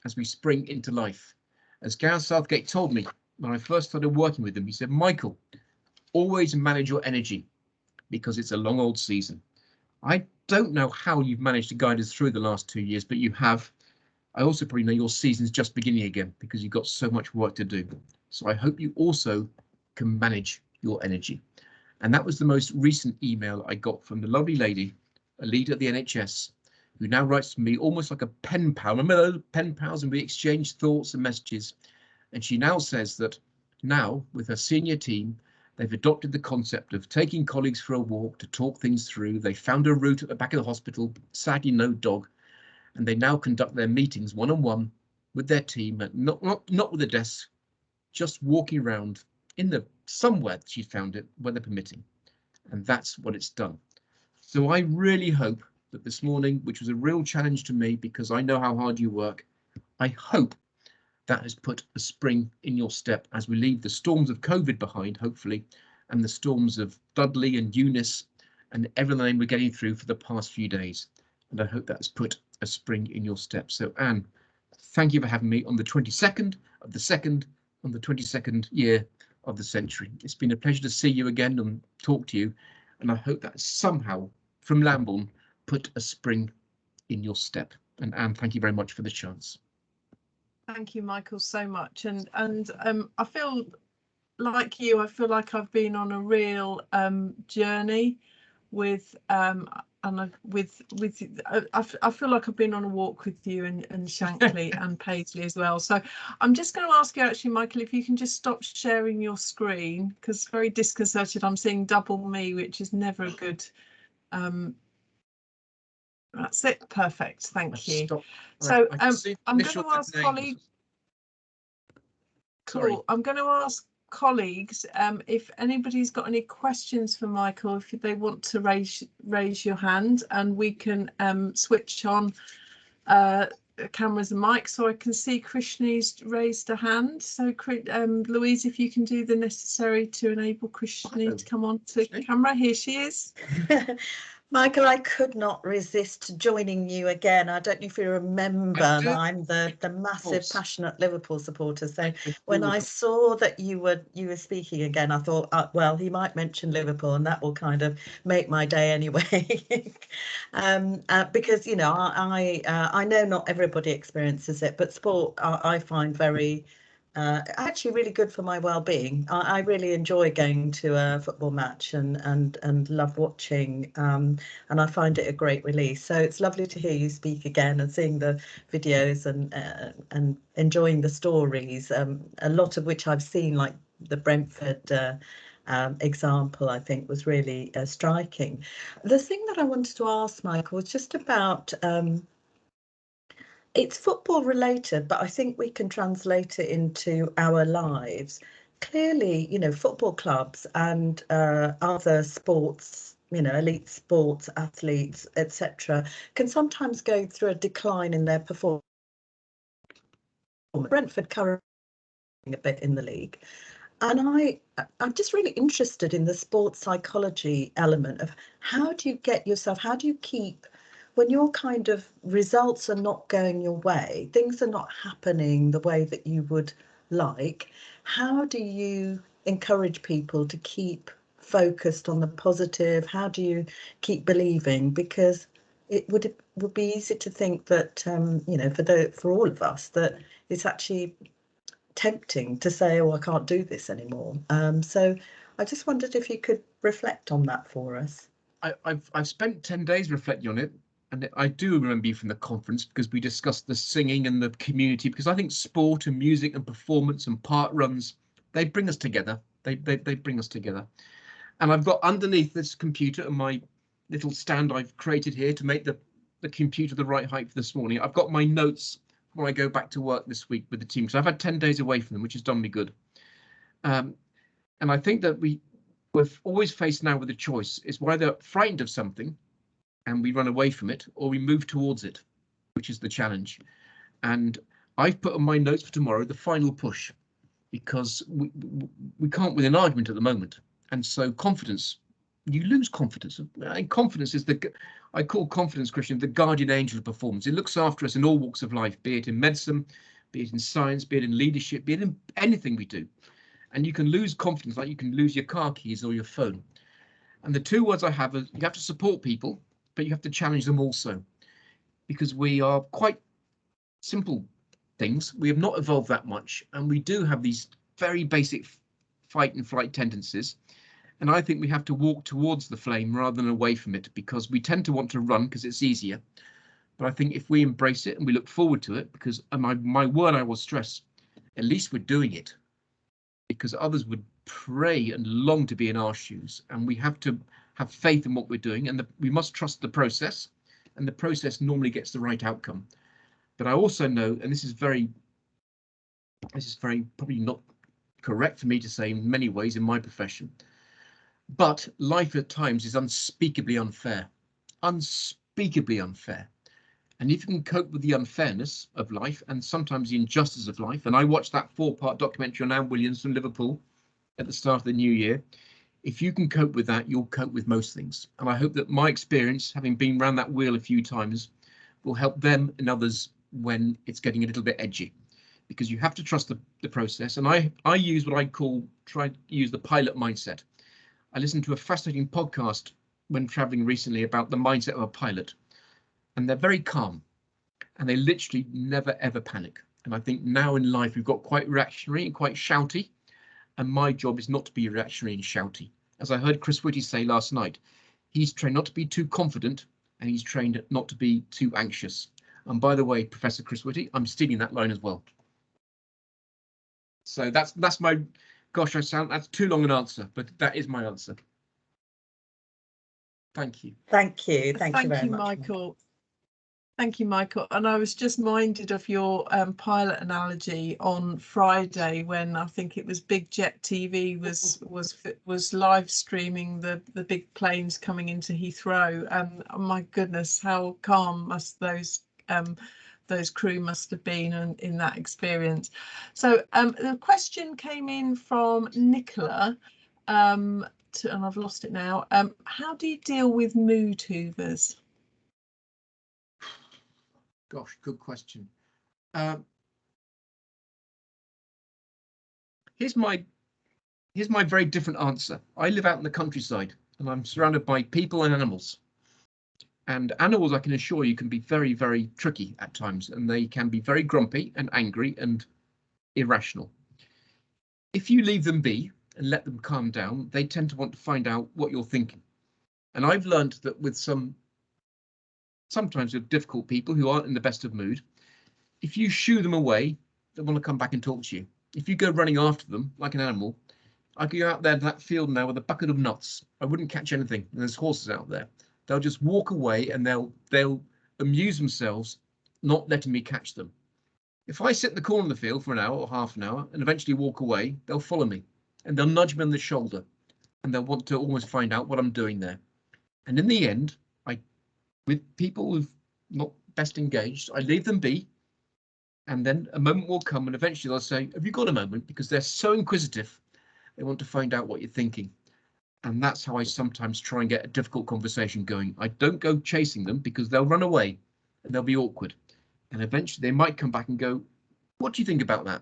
as we spring into life, as Gareth Southgate told me when I first started working with him, he said, "Michael, always manage your energy because it's a long old season." I don't know how you've managed to guide us through the last 2 years, but you have. I also probably know your season's just beginning again because you've got so much work to do. So I hope you also can manage your energy. And that was the most recent email I got from the lovely lady, a leader at the NHS, who now writes to me almost like a pen pal. Remember those pen pals, and we exchanged thoughts and messages. And she now says that now, with her senior team, they've adopted the concept of taking colleagues for a walk to talk things through. They found a route at the back of the hospital, sadly no dog, and they now conduct their meetings one-on-one with their team, not with a desk, just walking around in the somewhere she found it, weather permitting. And that's what it's done. So I really hope that this morning, which was a real challenge to me because I know how hard you work, I hope that has put a spring in your step as we leave the storms of COVID behind, hopefully, and the storms of Dudley and Eunice and everything we're getting through for the past few days. And I hope that has put a spring in your step. So Anne, thank you for having me on the 22nd of the 2nd, on the 22nd year of the century. It's been a pleasure to see you again and talk to you. And I hope that somehow from Lambourne put a spring in your step. And Anne, thank you very much for the chance. Thank you, Michael, so much. And I feel like you, I feel like I've been on a real journey with I feel like I've been on a walk with you and Shankly and Paisley as well. So I'm just going to ask you actually, Michael, if you can just stop sharing your screen, because very disconcerted. I'm seeing double me, which is never a good. That's it. Perfect. Thank you. So I'm going to ask colleagues. Cool. I'm going to ask colleagues if anybody's got any questions for Michael, if they want to raise your hand, and we can switch on cameras and mics so I can see Krishni's raised a hand. So Louise, if you can do the necessary to enable Krishni to come on to camera. Here she is. Michael, I could not resist joining you again. I don't know if you remember that I'm the massive, passionate Liverpool supporter. So when I saw that you were speaking again, I thought, well, he might mention Liverpool, and that will kind of make my day anyway. Because you know, I know not everybody experiences it, but sport I find very. Actually really good for my well-being. I really enjoy going to a football match and love watching, and I find it a great release. So it's lovely to hear you speak again and seeing the videos and enjoying the stories, a lot of which I've seen, like the Brentford example, I think was really striking. The thing that I wanted to ask Michael was just about it's football related, but I think we can translate it into our lives. Clearly, you know, football clubs and other sports, you know, elite sports, athletes, etc., can sometimes go through a decline in their performance. Brentford currently a bit in the league. And I'm just really interested in the sports psychology element of how do you get yourself, how do you keep, when your kind of results are not going your way, things are not happening the way that you would like, how do you encourage people to keep focused on the positive? How do you keep believing? Because it would be easy to think that, you know, for all of us, that it's actually tempting to say, oh, I can't do this anymore. So I just wondered if you could reflect on that for us. I've spent 10 days reflecting on it. And I do remember you from the conference because we discussed the singing and the community, because I think sport and music and performance and park runs, they bring us together. They bring us together. And I've got underneath this computer and my little stand I've created here to make the computer the right height for this morning. I've got my notes when I go back to work this week with the team. So I've had 10 days away from them, which has done me good. And I think that we're always faced now with a choice. It's whether frightened of something and we run away from it, or we move towards it, which is the challenge. And I've put on my notes for tomorrow the final push, because we can't win an argument at the moment. And so confidence, you lose confidence. And confidence is I call confidence, Christian, the guardian angel of performance. It looks after us in all walks of life, be it in medicine, be it in science, be it in leadership, be it in anything we do. And you can lose confidence like you can lose your car keys or your phone. And the two words I have are, you have to support people, but you have to challenge them also, because we are quite simple things. We have not evolved that much, and we do have these very basic fight and flight tendencies. And I think we have to walk towards the flame rather than away from it, because we tend to want to run because it's easier. But I think if we embrace it and we look forward to it, because my word I will stress, at least we're doing it, because others would pray and long to be in our shoes, and we have to have faith in what we're doing, and we must trust the process, and the process normally gets the right outcome. But I also know, and this is very probably not correct for me to say in many ways in my profession, but life at times is unspeakably unfair. And if you can cope with the unfairness of life and sometimes the injustice of life, and I watched that 4-part documentary on Anne Williams from Liverpool at the start of the new year, if you can cope with that, you'll cope with most things. And I hope that my experience, having been around that wheel a few times, will help them and others when it's getting a little bit edgy, because you have to trust the process. And I use what I try to use the pilot mindset. I listened to a fascinating podcast when traveling recently about the mindset of a pilot, and they're very calm and they literally never ever panic. And I think now in life we've got quite reactionary and quite shouty, and my job is not to be reactionary and shouty. As I heard Chris Whitty say last night, he's trained not to be too confident, and he's trained not to be too anxious. And by the way, Professor Chris Whitty, I'm stealing that line as well. So that's my, gosh, that's too long an answer, but that is my answer. Thank you. Thank you. Thank you very much, Michael. Thank you, Michael. And I was just minded of your pilot analogy on Friday, when I think it was Big Jet TV was live streaming the big planes coming into Heathrow. And oh my goodness, how calm must those those crew must have been in that experience. So the question came in from Nicola, and I've lost it now. How do you deal with mood hoovers? Gosh, good question. Here's my very different answer. I live out in the countryside and I'm surrounded by people and animals. And animals, I can assure you, can be very, very tricky at times, and they can be very grumpy and angry and irrational. If you leave them be and let them calm down, they tend to want to find out what you're thinking. And I've learned that with sometimes with difficult people who aren't in the best of mood, if you shoo them away, they want to come back and talk to you. If you go running after them like an animal, I could go out there to that field now with a bucket of nuts. I wouldn't catch anything. And there's horses out there. They'll just walk away and they'll amuse themselves, not letting me catch them. If I sit in the corner of the field for an hour or half an hour and eventually walk away, they'll follow me and they'll nudge me on the shoulder and they'll want to almost find out what I'm doing there. And in the end, with people who've not best engaged, I leave them be. And then a moment will come and eventually they'll say, have you got a moment? Because they're so inquisitive. They want to find out what you're thinking. And that's how I sometimes try and get a difficult conversation going. I don't go chasing them because they'll run away and they'll be awkward. And eventually they might come back and go, what do you think about that?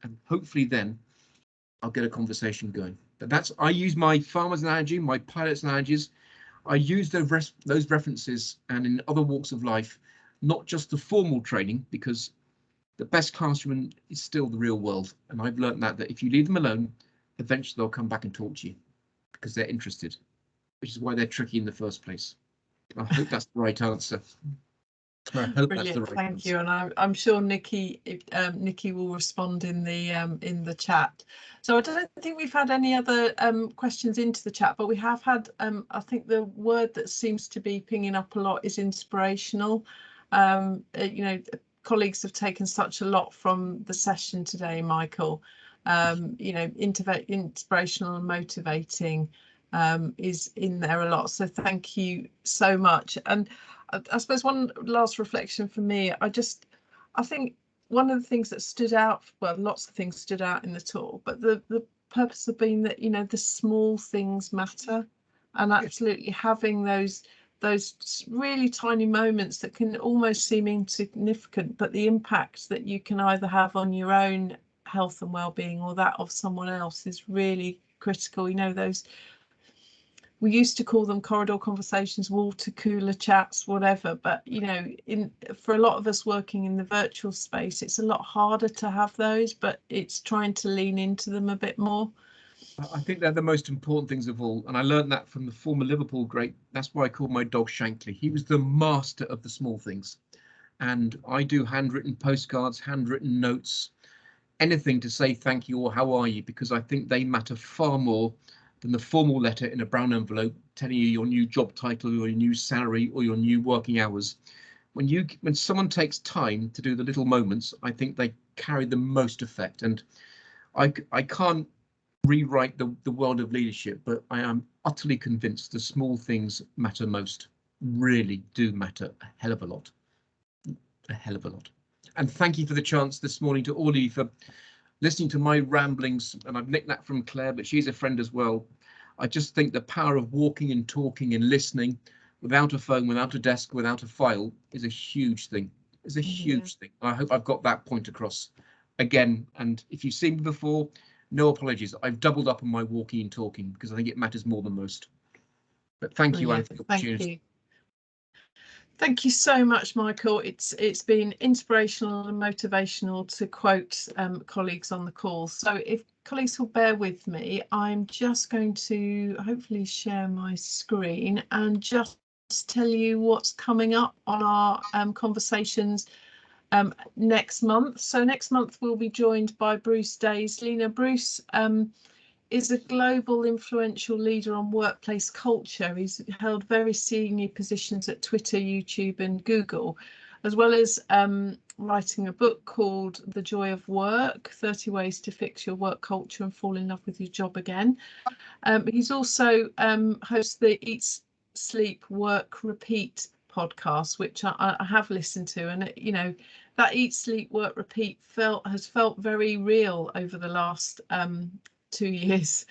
And hopefully then I'll get a conversation going. But I use my farmer's analogy, my pilot's analogies. I use those references and in other walks of life, not just the formal training, because the best classroom is still the real world. And I've learned that if you leave them alone, eventually they'll come back and talk to you because they're interested, which is why they're tricky in the first place. I hope that's the right answer. I hope Brilliant, that's the right thank answer. you, and I'm sure Nikki will respond in the chat. So I don't think we've had any other questions into the chat, but we have had I think the word that seems to be pinging up a lot is inspirational. You know, colleagues have taken such a lot from the session today, Michael. You know, inspirational and motivating is in there a lot, so thank you so much. And I suppose one last reflection for me, I think one of the things that stood out, well, lots of things stood out in the talk, but the purpose of being that, you know, the small things matter, and absolutely having those really tiny moments that can almost seem insignificant, but the impact that you can either have on your own health and well-being or that of someone else is really critical. You know, those, we used to call them corridor conversations, water cooler chats, whatever, but you know, for a lot of us working in the virtual space, it's a lot harder to have those, but it's trying to lean into them a bit more. I think they're the most important things of all, and I learned that from the former Liverpool great. That's why I called my dog Shankly. He was the master of the small things, and I do handwritten postcards, handwritten notes, anything to say thank you or how are you, because I think they matter far more than the formal letter in a brown envelope telling you your new job title or your new salary or your new working hours. When someone takes time to do the little moments, I think they carry the most effect. And I can't rewrite the world of leadership, but I am utterly convinced the small things matter most, really do matter a hell of a lot, And thank you for the chance this morning to all of you for listening to my ramblings, and I've nicked that from Claire, but she's a friend as well. I just think the power of walking and talking and listening without a phone, without a desk, without a file is a huge thing. It's a huge thing. I hope I've got that point across again. And if you've seen me before, no apologies. I've doubled up on my walking and talking because I think it matters more than most. But thank you, Anne, for the opportunity. Thank you. Thank you so much, Michael. It's been inspirational and motivational, to quote colleagues on the call. So if colleagues will bear with me, I'm just going to hopefully share my screen and just tell you what's coming up on our conversations next month. So next month we'll be joined by Bruce Daisley. Now Bruce is a global influential leader on workplace culture. He's held very senior positions at Twitter, YouTube and Google, as well as writing a book called The Joy of Work, 30 Ways to Fix Your Work Culture and Fall in Love with Your Job Again. He's also hosts the Eat, Sleep, Work, Repeat podcast, which I have listened to, and it, you know, that eat, sleep, work, repeat has felt very real over the last 2 years,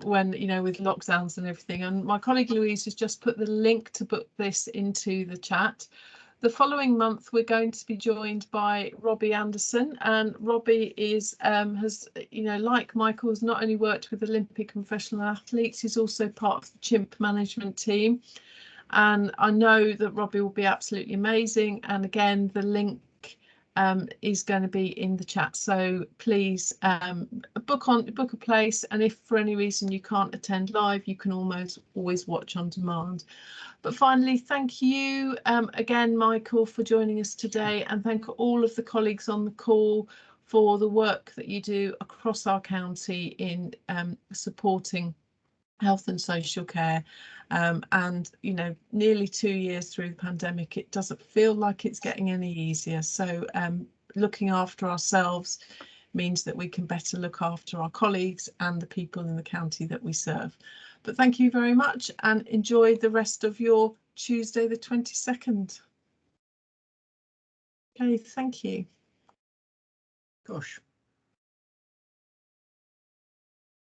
when, you know, with lockdowns and everything. And my colleague Louise has just put the link to book this into the chat. The following month, we're going to be joined by Robbie Anderson, and Robbie is has, you know, like Michael, has not only worked with Olympic and professional athletes, he's also part of the chimp management team. And I know that Robbie will be absolutely amazing. And again, the link is going to be in the chat. So please book a place. And if for any reason you can't attend live, you can always watch on demand. But finally, thank you again, Michael, for joining us today, and thank all of the colleagues on the call for the work that you do across our county in supporting health and social care. And, you know, nearly 2 years through the pandemic, it doesn't feel like it's getting any easier. So looking after ourselves means that we can better look after our colleagues and the people in the county that we serve. But thank you very much, and enjoy the rest of your Tuesday the 22nd. Okay, thank you. Gosh.